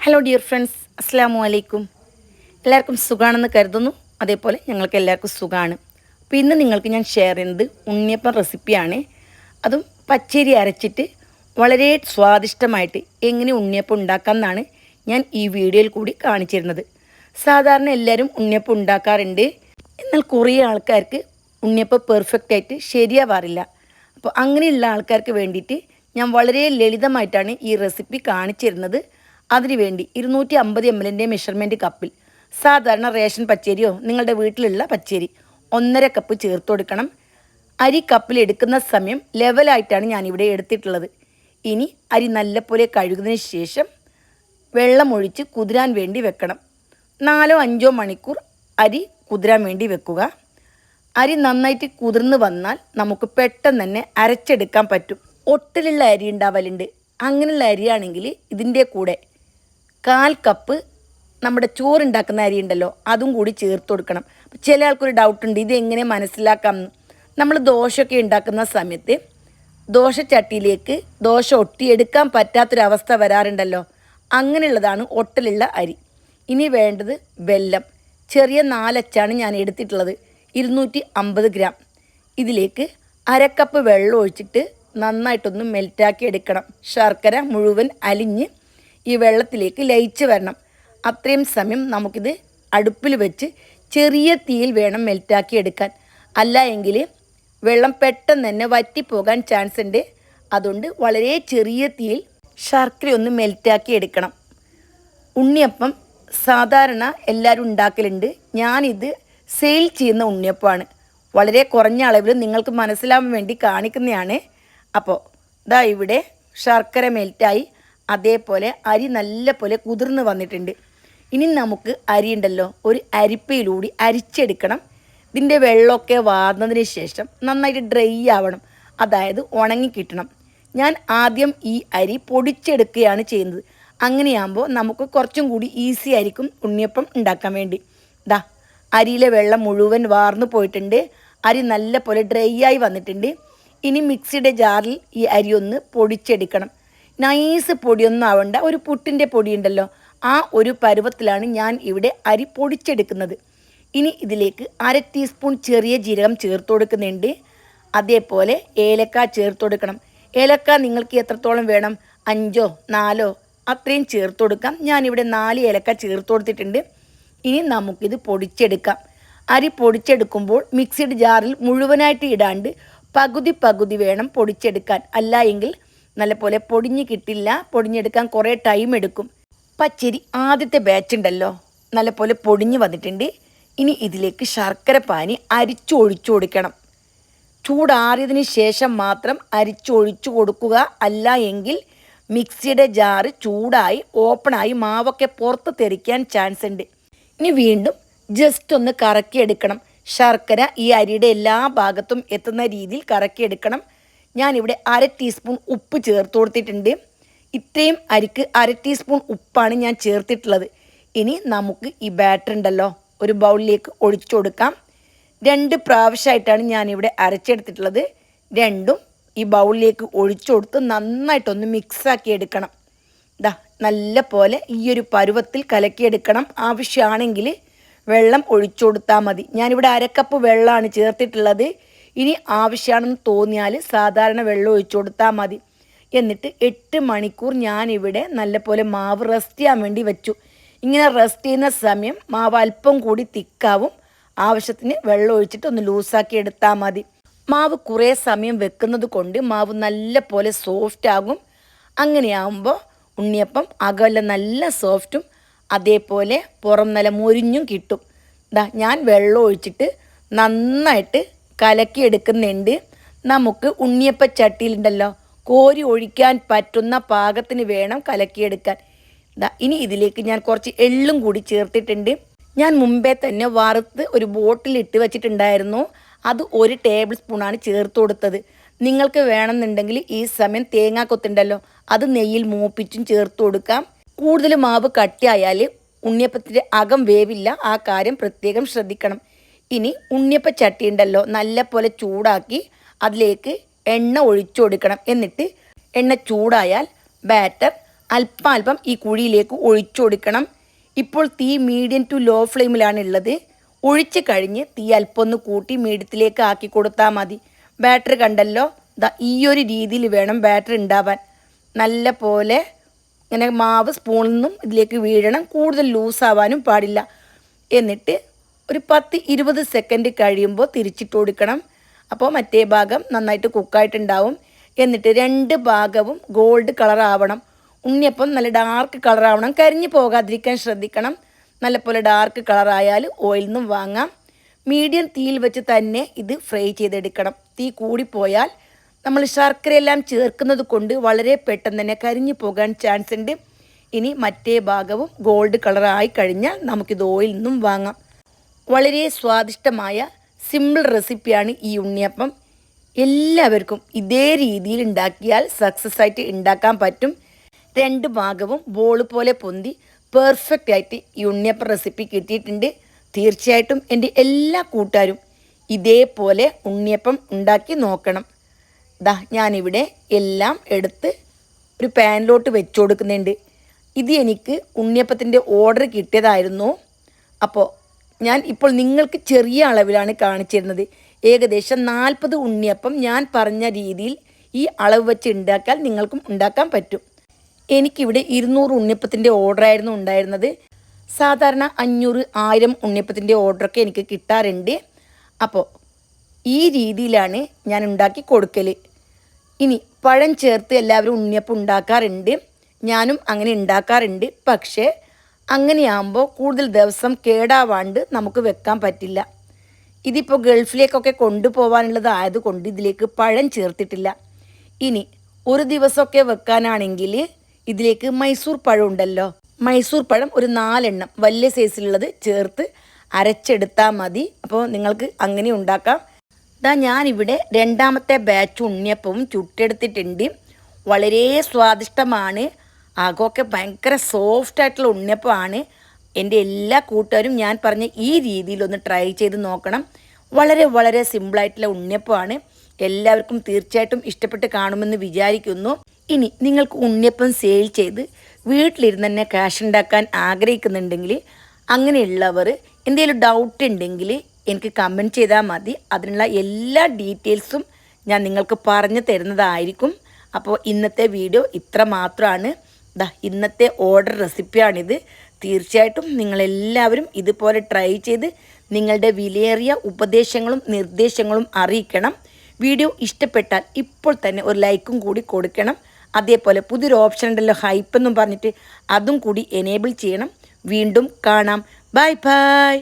Hello dear friends, അസ്സലാമു അലൈക്കും. എല്ലാവർക്കും സുഖമാണെന്ന് കരുതുന്നു. അതേപോലെ ഞങ്ങൾക്ക് എല്ലാവർക്കും സുഖമാണ്. അപ്പോൾ ഇന്ന് നിങ്ങൾക്ക് ഞാൻ ഷെയർ ചെയ്യുന്നത് ഉണ്ണിയപ്പം റെസിപ്പിയാണ്. അതും പച്ചരി അരച്ചിട്ട് വളരെ സ്വാദിഷ്ടമായിട്ട് എങ്ങനെ ഉണ്ണിയപ്പം ഉണ്ടാക്കാമെന്നാണ് ഞാൻ ഈ വീഡിയോയിൽ കൂടി കാണിച്ചിരുന്നത്. സാധാരണ എല്ലാവരും ഉണ്ണിയപ്പം ഉണ്ടാക്കാറുണ്ട്. എന്നാൽ കുറേ ആൾക്കാർക്ക് ഉണ്ണിയപ്പം പെർഫെക്റ്റായിട്ട് ശരിയാവാറില്ല. അപ്പോൾ അങ്ങനെയുള്ള ആൾക്കാർക്ക് വേണ്ടിയിട്ട് ഞാൻ വളരെ ലളിതമായിട്ടാണ് ഈ റെസിപ്പി കാണിച്ചിരുന്നത്. അതിനുവേണ്ടി 250 ml മെഷർമെൻറ്റ് കപ്പിൽ സാധാരണ റേഷൻ പച്ചരിയോ നിങ്ങളുടെ വീട്ടിലുള്ള പച്ചരി 1.5 കപ്പ് ചേർത്ത് കൊടുക്കണം. അരി കപ്പിൽ എടുക്കുന്ന സമയം ലെവലായിട്ടാണ് ഞാനിവിടെ എടുത്തിട്ടുള്ളത്. ഇനി അരി നല്ലപോലെ കഴുകുന്നതിന് ശേഷം വെള്ളമൊഴിച്ച് കുതിരാൻ വേണ്ടി വെക്കണം. 4-5 മണിക്കൂർ അരി കുതിരാൻ വേണ്ടി വെക്കുക. അരി നന്നായിട്ട് കുതിർന്ന് വന്നാൽ നമുക്ക് പെട്ടെന്ന് തന്നെ അരച്ചെടുക്കാൻ പറ്റും. ഒട്ടിലുള്ള അരി ഉണ്ടാവലുണ്ട്. അങ്ങനെയുള്ള അരിയാണെങ്കിൽ ഇതിൻ്റെ കൂടെ 1/4 കപ്പ് നമ്മുടെ ചോറുണ്ടാക്കുന്ന അരി ഉണ്ടല്ലോ, അതും കൂടി ചേർത്ത് കൊടുക്കണം. ചില ആൾക്കൊരു ഡൗട്ടുണ്ട്, ഇതെങ്ങനെ മനസ്സിലാക്കാം. നമ്മൾ ദോശയൊക്കെ ഉണ്ടാക്കുന്ന സമയത്ത് ദോശച്ചട്ടിയിലേക്ക് ദോശ ഒട്ടിയെടുക്കാൻ പറ്റാത്തൊരവസ്ഥ വരാറുണ്ടല്ലോ, അങ്ങനെയുള്ളതാണ് ഒട്ടലുള്ള അരി. ഇനി വേണ്ടത് വെല്ലം. ചെറിയ 4 അച്ചാണ് ഞാൻ എടുത്തിട്ടുള്ളത്, 250 ഗ്രാം. ഇതിലേക്ക് 1/2 കപ്പ് വെള്ളം ഒഴിച്ചിട്ട് നന്നായിട്ടൊന്ന് മെൽറ്റാക്കി എടുക്കണം. ശർക്കര മുഴുവൻ അലിഞ്ഞ് ഈ വെള്ളത്തിലേക്ക് ലയിച്ച് വരണം. അത്രയും സമയം നമുക്കിത് അടുപ്പിൽ വെച്ച് ചെറിയ തീയിൽ വേണം മെൽറ്റാക്കി എടുക്കാൻ. അല്ല എങ്കിൽ വെള്ളം പെട്ടെന്ന് തന്നെ വറ്റിപ്പോകാൻ ചാൻസ് ഉണ്ട്. അതുകൊണ്ട് വളരെ ചെറിയ തീയിൽ ശർക്കര ഒന്ന് മെൽറ്റാക്കി എടുക്കണം. ഉണ്ണിയപ്പം സാധാരണ എല്ലാവരും ഉണ്ടാക്കലുണ്ട്. ഞാനിത് സെയിൽ ചെയ്യുന്ന ഉണ്ണിയപ്പമാണ്. വളരെ കുറഞ്ഞ അളവിൽ നിങ്ങൾക്ക് മനസ്സിലാവാൻ വേണ്ടി കാണിക്കുന്നതാണ്. അപ്പോൾ ദാ ഇവിടെ ശർക്കര മെൽറ്റായി, അതേപോലെ അരി നല്ല പോലെ കുതിർന്ന് വന്നിട്ടുണ്ട്. ഇനി നമുക്ക് അരി ഉണ്ടല്ലോ ഒരു അരിപ്പയിലൂടെ അരിച്ചെടുക്കണം. ഇതിൻ്റെ വെള്ളമൊക്കെ വാർന്നതിന് ശേഷം നന്നായിട്ട് ഡ്രൈ ആവണം, അതായത് ഉണങ്ങി കിട്ടണം. ഞാൻ ആദ്യം ഈ അരി പൊടിച്ചെടുക്കുകയാണ് ചെയ്യുന്നത്. അങ്ങനെയാകുമ്പോൾ നമുക്ക് കുറച്ചും കൂടി ഈസി ആയിരിക്കും ഉണ്ണിയപ്പം ഉണ്ടാക്കാൻ വേണ്ടി. ദാ അരിയിലെ വെള്ളം മുഴുവൻ വാർന്നു പോയിട്ടുണ്ട്. അരി നല്ല പോലെ ഡ്രൈ ആയി വന്നിട്ടുണ്ട്. ഇനി മിക്സിയുടെ ജാറിൽ ഈ അരി ഒന്ന് പൊടിച്ചെടുക്കണം. നൈസ് പൊടിയൊന്നും ആവണ്ട, ഒരു പുട്ടിൻ്റെ പൊടി ഉണ്ടല്ലോ ആ ഒരു പരുവത്തിലാണ് ഞാൻ ഇവിടെ അരി പൊടിച്ചെടുക്കുന്നത്. ഇനി ഇതിലേക്ക് 1/2 ടീസ്പൂൺ ചെറിയ ജീരകം ചേർത്ത് കൊടുക്കുന്നുണ്ട്. അതേപോലെ ഏലക്ക ചേർത്ത് കൊടുക്കണം. ഏലക്ക നിങ്ങൾക്ക് എത്രത്തോളം വേണം, 5 4 അത്രയും ചേർത്ത് കൊടുക്കാം. ഞാനിവിടെ 4 ഏലക്ക ചേർത്ത് കൊടുത്തിട്ടുണ്ട്. ഇനി നമുക്കിത് പൊടിച്ചെടുക്കാം. അരി പൊടിച്ചെടുക്കുമ്പോൾ മിക്സിയുടെ ജാറിൽ മുഴുവനായിട്ട് ഇടാണ്ട് പകുതി വേണം പൊടിച്ചെടുക്കാൻ. അല്ല എങ്കിൽ നല്ലപോലെ പൊടിഞ്ഞ് കിട്ടില്ല, പൊടിഞ്ഞെടുക്കാൻ കുറേ ടൈം എടുക്കും. പച്ചരി ആദ്യത്തെ ബാച്ച് ഉണ്ടല്ലോ നല്ലപോലെ പൊടിഞ്ഞ് വന്നിട്ടുണ്ട്. ഇനി ഇതിലേക്ക് ശർക്കര പാനി അരിച്ചൊഴിച്ചു കൊടുക്കണം. ചൂടാറിയതിന് ശേഷം മാത്രം അരിച്ചൊഴിച്ചു കൊടുക്കുക. അല്ല എങ്കിൽ മിക്സിയുടെ ജാറ് ചൂടായി ഓപ്പണായി മാവൊക്കെ പുറത്ത് തെറിക്കാൻ ചാൻസ് ഉണ്ട്. ഇനി വീണ്ടും ജസ്റ്റ് ഒന്ന് കറക്കിയെടുക്കണം. ശർക്കര ഈ അരിയുടെ എല്ലാ ഭാഗത്തും എത്തുന്ന രീതിയിൽ കറക്കിയെടുക്കണം. ഞാനിവിടെ 1/2 ടീസ്പൂൺ ഉപ്പ് ചേർത്ത് കൊടുത്തിട്ടുണ്ട്. ഇത്രയും അരിക്ക് 1/2 ടീസ്പൂൺ ഉപ്പാണ് ഞാൻ ചേർത്തിട്ടുള്ളത്. ഇനി നമുക്ക് ഈ ബാറ്റർ ഉണ്ടല്ലോ ഒരു ബൗളിലേക്ക് ഒഴിച്ചു കൊടുക്കാം. 2 പ്രാവശ്യമായിട്ടാണ് ഞാനിവിടെ അരച്ചെടുത്തിട്ടുള്ളത്. രണ്ടും ഈ ബൗളിലേക്ക് ഒഴിച്ചു കൊടുത്ത് നന്നായിട്ടൊന്ന് മിക്സാക്കി എടുക്കണം. ഇതാ നല്ല പോലെ ഈ ഒരു പരുവത്തിൽ കലക്കിയെടുക്കണം. ആവശ്യമാണെങ്കിൽ വെള്ളം ഒഴിച്ചു കൊടുത്താൽ മതി. ഞാനിവിടെ 1/2 കപ്പ് വെള്ളമാണ് ചേർത്തിട്ടുള്ളത്. ഇനി ആവശ്യമാണെന്ന് തോന്നിയാൽ സാധാരണ വെള്ളം ഒഴിച്ചു കൊടുത്താൽ മതി. എന്നിട്ട് 8 മണിക്കൂർ ഞാനിവിടെ നല്ലപോലെ മാവ് റെസ്റ്റ് ചെയ്യാൻ വേണ്ടി വെച്ചു. ഇങ്ങനെ റെസ്റ്റ് ചെയ്യുന്ന സമയം മാവ് അല്പം കൂടി തിക്കാവും. ആവശ്യത്തിന് വെള്ളം ഒഴിച്ചിട്ട് ഒന്ന് ലൂസാക്കി എടുത്താൽ മതി. മാവ് കുറേ സമയം വെക്കുന്നത് കൊണ്ട് മാവ് നല്ല പോലെ സോഫ്റ്റ് ആകും. അങ്ങനെയാകുമ്പോൾ ഉണ്ണിയപ്പം അകമെല്ലാം നല്ല സോഫ്റ്റും അതേപോലെ പുറം നല്ല മൊരിഞ്ഞും കിട്ടും. ഞാൻ വെള്ളം ഒഴിച്ചിട്ട് നന്നായിട്ട് കലക്കിയെടുക്കുന്നുണ്ട്. നമുക്ക് ഉണ്ണിയപ്പ ചട്ടിയിലുണ്ടല്ലോ കോരി ഒഴിക്കാൻ പറ്റുന്ന പാകത്തിന് വേണം കലക്കിയെടുക്കാൻ. ഇനി ഇതിലേക്ക് ഞാൻ കുറച്ച് എള്ളും കൂടി ചേർത്തിട്ടുണ്ട്. ഞാൻ മുമ്പേ തന്നെ വറുത്ത് ഒരു ബോട്ടിലിട്ട് വെച്ചിട്ടുണ്ടായിരുന്നു. അത് 1 ടേബിൾ സ്പൂണാണ് ചേർത്ത് കൊടുത്തത്. നിങ്ങൾക്ക് വേണമെന്നുണ്ടെങ്കിൽ ഈ സമയം തേങ്ങാക്കൊത്തുണ്ടല്ലോ അത് നെയ്യിൽ മൂപ്പിച്ചും ചേർത്ത് കൊടുക്കാം. കൂടുതൽ മാവ് കട്ടിയായാൽ ഉണ്ണിയപ്പത്തിൻ്റെ അകം വേവില്ല, ആ കാര്യം പ്രത്യേകം ശ്രദ്ധിക്കണം. ഇനി ഉണ്ണിയപ്പ ചട്ടി ഉണ്ടല്ലോ നല്ല പോലെ ചൂടാക്കി അതിലേക്ക് എണ്ണ ഒഴിച്ചു കൊടുക്കണം. എന്നിട്ട് എണ്ണ ചൂടായാൽ ബാറ്റർ അല്പം അല്പം ഈ കുഴിയിലേക്ക് ഒഴിച്ചു കൊടുക്കണം. ഇപ്പോൾ തീ മീഡിയം ടു ലോ ഫ്ലെയിമിലാണ് ഉള്ളത്. ഒഴിച്ച് കഴിഞ്ഞ് തീ അല്പം ഒന്ന് കൂട്ടി മീഡിയത്തിലേക്ക് ആക്കി കൊടുത്താൽ മതി. ബാറ്റർ കണ്ടല്ലോ, ഈ ഒരു രീതിയിൽ വേണം ബാറ്റർ ഉണ്ടാവാൻ. നല്ല പോലെ ഇങ്ങനെ മാവ് സ്പൂണിൽ നിന്നും ഇതിലേക്ക് വീഴണം. കൂടുതൽ ലൂസാവാനും പാടില്ല. എന്നിട്ട് ഒരു 10-20 സെക്കൻഡ് കഴിയുമ്പോൾ തിരിച്ചിട്ട് കൊടുക്കണം. അപ്പോൾ മറ്റേ ഭാഗം നന്നായിട്ട് കുക്കായിട്ടുണ്ടാവും. എന്നിട്ട് 2 ഭാഗവും ഗോൾഡ് കളർ ആവണം. ഉണ്ണിയപ്പം നല്ല ഡാർക്ക് കളർ ആവണം. കരിഞ്ഞു പോകാതിരിക്കാൻ ശ്രദ്ധിക്കണം. നല്ലപോലെ ഡാർക്ക് കളർ ആയാൽ ഓയിലിൽ നിന്നും വാങ്ങാം. മീഡിയം തീയിൽ വെച്ച് തന്നെ ഇത് ഫ്രൈ ചെയ്തെടുക്കണം. തീ കൂടിപ്പോയാൽ നമ്മൾ ശർക്കരയെല്ലാം ചേർക്കുന്നത് കൊണ്ട് വളരെ പെട്ടെന്ന് തന്നെ കരിഞ്ഞു പോകാൻ ചാൻസ് ഉണ്ട്. ഇനി മറ്റേ ഭാഗവും ഗോൾഡ് കളറായി കഴിഞ്ഞാൽ നമുക്കിത് ഓയിലിൽ നിന്നും വാങ്ങാം. വളരെ സ്വാദിഷ്ടമായ സിമ്പിൾ റെസിപ്പിയാണ് ഈ ഉണ്ണിയപ്പം. എല്ലാവർക്കും ഇതേ രീതിയിൽ ഉണ്ടാക്കിയാൽ സക്സസ് ആയിട്ട് ഉണ്ടാക്കാൻ പറ്റും. 2 ഭാഗവും ബോൾ പോലെ പൊന്തി പെർഫെക്റ്റ് ആയിട്ട് ഈ ഉണ്ണിയപ്പം റെസിപ്പി കിട്ടിയിട്ടുണ്ട്. തീർച്ചയായിട്ടും എൻ്റെ എല്ലാ കൂട്ടുകാരും ഇതേപോലെ ഉണ്ണിയപ്പം ഉണ്ടാക്കി നോക്കണം. ഞാനിവിടെ എല്ലാം എടുത്ത് ഒരു പാനിലോട്ട് വെച്ച് കൊടുക്കുന്നുണ്ട്. ഇത് എനിക്ക് ഉണ്ണിയപ്പത്തിൻ്റെ ഓർഡർ കിട്ടിയതായിരുന്നു. അപ്പോൾ ഞാൻ ഇപ്പോൾ നിങ്ങൾക്ക് ചെറിയ അളവിലാണ് കാണിച്ചിരുന്നത്. ഏകദേശം 40 ഉണ്ണിയപ്പം ഞാൻ പറഞ്ഞ രീതിയിൽ ഈ അളവ് വെച്ച് ഉണ്ടാക്കിയാൽ നിങ്ങൾക്കും ഉണ്ടാക്കാൻ പറ്റും. എനിക്കിവിടെ 200 ഉണ്ണിയപ്പത്തിൻ്റെ ഓർഡറായിരുന്നു ഉണ്ടായിരുന്നത്. സാധാരണ 500-1000 ഉണ്ണിയപ്പത്തിൻ്റെ ഓർഡറൊക്കെ എനിക്ക് കിട്ടാറുണ്ട്. അപ്പോൾ ഈ രീതിയിലാണ് ഞാൻ ഉണ്ടാക്കി കൊടുക്കൽ. ഇനി പഴം ചേർത്ത് എല്ലാവരും ഉണ്ണിയപ്പം ഉണ്ടാക്കാറുണ്ട്. ഞാനും അങ്ങനെ ഉണ്ടാക്കാറുണ്ട്. പക്ഷേ അങ്ങനെയാകുമ്പോൾ കൂടുതൽ ദിവസം കേടാവാണ്ട് നമുക്ക് വെക്കാൻ പറ്റില്ല. ഇതിപ്പോൾ ഗൾഫിലേക്കൊക്കെ കൊണ്ടുപോകാനുള്ളത് ആയതുകൊണ്ട് ഇതിലേക്ക് പഴം ചേർത്തിട്ടില്ല. ഇനി ഒരു ദിവസമൊക്കെ വെക്കാനാണെങ്കിൽ ഇതിലേക്ക് മൈസൂർ പഴം ഉണ്ടല്ലോ, മൈസൂർ പഴം ഒരു 4 എണ്ണം വലിയ സൈസിലുള്ളത് ചേർത്ത് അരച്ചെടുത്താൽ മതി. അപ്പോൾ നിങ്ങൾക്ക് അങ്ങനെ ഉണ്ടാക്കാം. ഞാനിവിടെ 2ാമത്തെ ബാച്ച് ഉണ്ണിയപ്പവും ചുട്ടെടുത്തിട്ടുണ്ട്. വളരെ സ്വാദിഷ്ടമാണ്. ആകമൊക്കെ ഭയങ്കര സോഫ്റ്റായിട്ടുള്ള ഉണ്ണിയപ്പമാണ്. എൻ്റെ എല്ലാ കൂട്ടുകാരും ഞാൻ പറഞ്ഞ ഈ രീതിയിലൊന്ന് ട്രൈ ചെയ്ത് നോക്കണം. വളരെ വളരെ സിമ്പിളായിട്ടുള്ള ഉണ്ണിയപ്പമാണ്. എല്ലാവർക്കും തീർച്ചയായിട്ടും ഇഷ്ടപ്പെട്ട് കാണുമെന്ന് വിചാരിക്കുന്നു. ഇനി നിങ്ങൾക്ക് ഉണ്ണിയപ്പം സെയിൽ ചെയ്ത് വീട്ടിലിരുന്ന് തന്നെ ക്യാഷ് ഉണ്ടാക്കാൻ ആഗ്രഹിക്കുന്നുണ്ടെങ്കിൽ, അങ്ങനെയുള്ളവർ എന്തെങ്കിലും ഡൗട്ട് ഉണ്ടെങ്കിൽ എനിക്ക് കമൻറ്റ് ചെയ്താൽ മതി. അതിനുള്ള എല്ലാ ഡീറ്റെയിൽസും ഞാൻ നിങ്ങൾക്ക് പറഞ്ഞു തരുന്നതായിരിക്കും. അപ്പോൾ ഇന്നത്തെ വീഡിയോ ഇത്ര മാത്രമാണ്. ഇന്നത്തെ ഓർഡർ റെസിപ്പിയാണിത്. തീർച്ചയായിട്ടും നിങ്ങളെല്ലാവരും ഇതുപോലെ ട്രൈ ചെയ്ത് നിങ്ങളുടെ വിലയേറിയ ഉപദേശങ്ങളും നിർദ്ദേശങ്ങളും അറിയിക്കണം. വീഡിയോ ഇഷ്ടപ്പെട്ടാൽ ഇപ്പോൾ തന്നെ ഒരു ലൈക്കും കൂടി കൊടുക്കണം. അതേപോലെ പുതിയൊരു ഓപ്ഷൻ ഉണ്ടല്ലോ, ഹൈപ്പ് എന്നും പറഞ്ഞിട്ട്, അതും കൂടി എനേബിൾ ചെയ്യണം. വീണ്ടും കാണാം. Bye bye.